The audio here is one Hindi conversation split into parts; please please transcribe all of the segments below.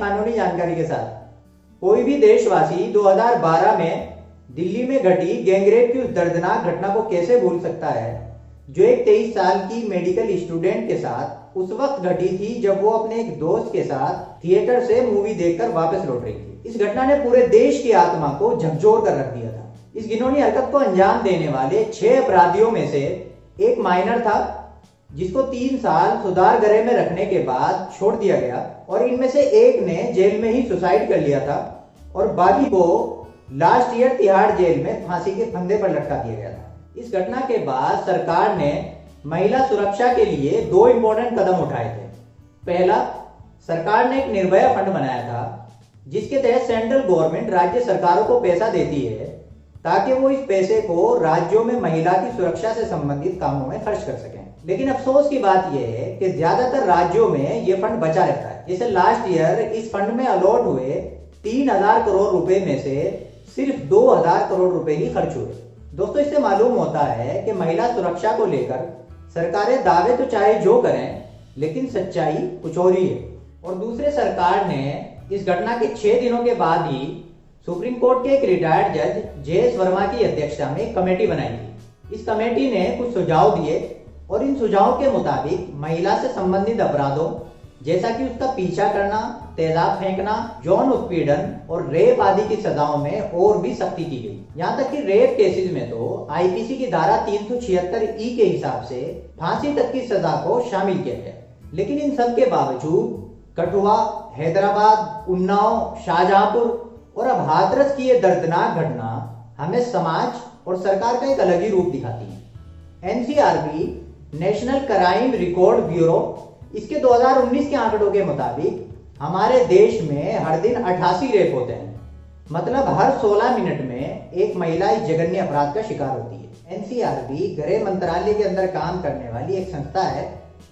कानूनी जानकारी के साथ। कोई भी देशवासी 2012 में दिल्ली में घटी गैंगरेप की उस दर्दनाक घटना को कैसे भूल सकता है जो एक 23 साल की मेडिकल स्टूडेंट के साथ उस वक्त घटी थी जब वो अपने एक दोस्त के साथ थिएटर से मूवी देखकर वापस लौट रही थी। इस घटना ने पूरे देश की आत्मा को झकझोर कर रख दिया था। इस घिनौनी हरकत को अंजाम देने वाले 6 अपराधियों में से एक माइनर था जिसको 3 साल सुधार गृह में रखने के बाद छोड़ दिया गया और इनमें से एक ने जेल में ही सुसाइड कर लिया था और बाकी को लास्ट ईयर तिहाड़ जेल में फांसी के फंदे पर लटका दिया गया था। इस घटना के बाद सरकार ने महिला सुरक्षा के लिए 2 इंपॉर्टेंट कदम उठाए थे। पहला, सरकार ने एक निर्भया फंड बनाया था जिसके तहत सेंट्रल गवर्नमेंट राज्य सरकारों को पैसा देती है ताकि वो इस पैसे को राज्यों में महिला की सुरक्षा से संबंधित कामों में खर्च कर सकें। लेकिन अफसोस की बात यह है कि ज्यादातर राज्यों में यह फंड बचा रहता है। जैसे लास्ट ईयर इस फंड में अलॉट हुए 3000 करोड़ रुपए में से सिर्फ 2000 करोड़ रुपए ही खर्च हुए। दोस्तों, इससे मालूम होता है कि महिला सुरक्षा को लेकर सरकारें दावे तो चाहे जो करें लेकिन सच्चाई कुछ और ही है। और दूसरे, सरकार ने इस घटना के 6 दिनों के बाद ही सुप्रीम कोर्ट के एक रिटायर्ड जज जे.एस. वर्मा की अध्यक्षता में एक कमेटी बनाई थी। इस कमेटी ने कुछ सुझाव दिए और इन सुझावों के मुताबिक महिला से संबंधित अपराधों जैसा कि उसका पीछा करना, तेजाब फेंकना, यौन उत्पीड़न और रेप आदि की सजाओं में और भी सख्ती की गई। यहाँ तक कि रेप केसेस में तो आईपीसी की धारा 376 के हिसाब से फांसी तक की सजा को शामिल किया गया। लेकिन इन सब के बावजूद कठुआ, हैदराबाद, उन्नाव, शाहजहांपुर और अब हाथरस की ये दर्दनाक घटना हमें समाज और सरकार का एक अलग ही रूप दिखाती है। NCRB, national crime record bureau, इसके 2019 के आंकड़ों के मुताबिक हमारे देश में हर दिन 88 रेप होते हैं। मतलब हर 16 मिनट में एक महिला इस जघन्य अपराध का शिकार होती है। एनसीआरबी गृह मंत्रालय के अंदर काम करने वाली एक संस्था है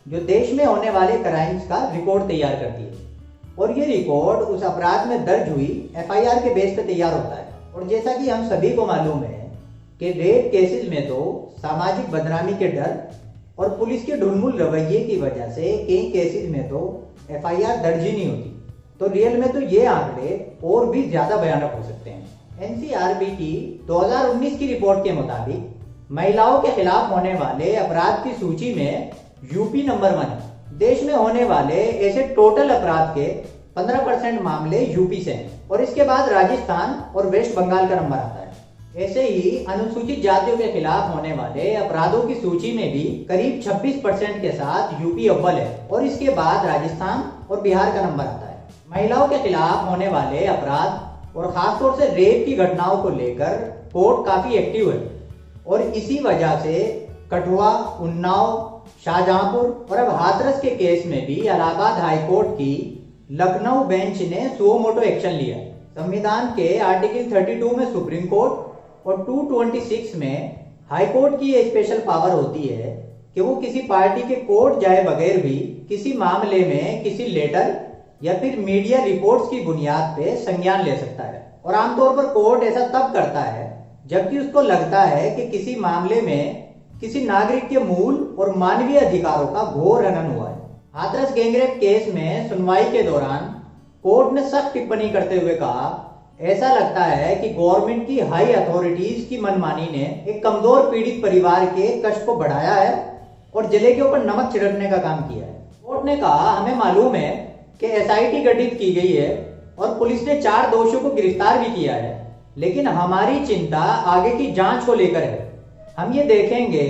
जो देश में होने वाले क्राइम्स का रिकॉर्ड तैयार करती है और ये रिकॉर्ड उस अपराध में दर्ज हुई एफआईआर के बेस पे तैयार होता है। और जैसा कि हम सभी को मालूम है कि रेप केसेस में तो सामाजिक बदनामी के डर और पुलिस के ढुलमुल रवैये की वजह से कई केसेस में तो एफआईआर दर्ज ही नहीं होती। तो रियल में तो ये आंकड़े और भी ज्यादा भयानक हो सकते हैं। एनसीआरबी की 2019 की रिपोर्ट के मुताबिक महिलाओं के खिलाफ होने वाले अपराध की सूची में यूपी नंबर 1 है। देश में होने वाले ऐसे टोटल अपराध के 15% मामले यूपी से हैं और इसके बाद राजस्थान और वेस्ट बंगाल का नंबर आता है। ऐसे ही अनुसूचित जातियों के खिलाफ होने वाले अपराधों की सूची में भी करीब 26% के साथ यूपी अव्वल है और इसके बाद राजस्थान और बिहार का नंबर आता है। महिलाओं के खिलाफ होने वाले अपराध और खासतौर से रेप की घटनाओं को लेकर कोर्ट काफी एक्टिव है और इसी वजह से कठुआ, उन्नाव, शाहजहांपुर और अब हाथरस के केस में भी इलाहाबाद हाईकोर्ट की लखनऊ बेंच ने सुओ मोटो एक्शन लिया। संविधान के आर्टिकल 32 में सुप्रीम कोर्ट और 226 में हाईकोर्ट की ये स्पेशल पावर होती है कि वो किसी पार्टी के कोर्ट जाए बगैर भी किसी मामले में किसी लेटर या फिर मीडिया रिपोर्ट्स की बुनियाद पे संज्ञान ले सकता है। और आमतौर पर कोर्ट ऐसा तब करता है जबकि उसको लगता है कि किसी मामले में किसी नागरिक के मूल और मानवीय अधिकारों का घोर हनन हुआ है। हाथरस गैंगरेप केस में सुनवाई के दौरान कोर्ट ने सख्त टिप्पणी करते हुए कहा, ऐसा लगता है कि गवर्नमेंट की हाई अथॉरिटीज की मनमानी ने एक कमजोर पीड़ित परिवार के कष्ट को बढ़ाया है और जले के ऊपर नमक छिड़कने का काम किया है। कोर्ट ने कहा, हमें मालूम है कि एसआईटी गठित की गई है और पुलिस ने 4 दोषियों को गिरफ्तार भी किया है, लेकिन हमारी चिंता आगे की जांच को लेकर है। हम ये देखेंगे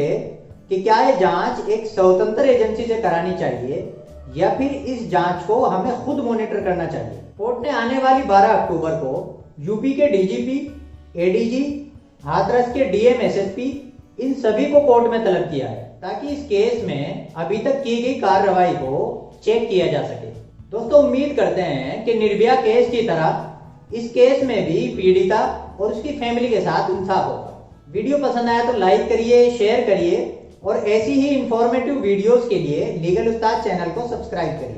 कि क्या ये जांच एक स्वतंत्र एजेंसी से करानी चाहिए या फिर इस जांच को हमें खुद मॉनिटर करना चाहिए। कोर्ट ने आने वाली 12 अक्टूबर को यूपी के डीजीपी, एडीजी, हाथरस के डीएम, एसएसपी, इन सभी को कोर्ट में तलब किया है ताकि इस केस में अभी तक की गई कार्रवाई को चेक किया जा सके। दोस्तों, उम्मीद करते हैं कि निर्भया केस की तरह इस केस में भी पीड़िता और उसकी फैमिली के साथ इंसाफ होगा। वीडियो पसंद आया तो लाइक करिए, शेयर करिए और ऐसी ही इंफॉर्मेटिव वीडियोस के लिए लीगल उस्ताद चैनल को सब्सक्राइब करिए।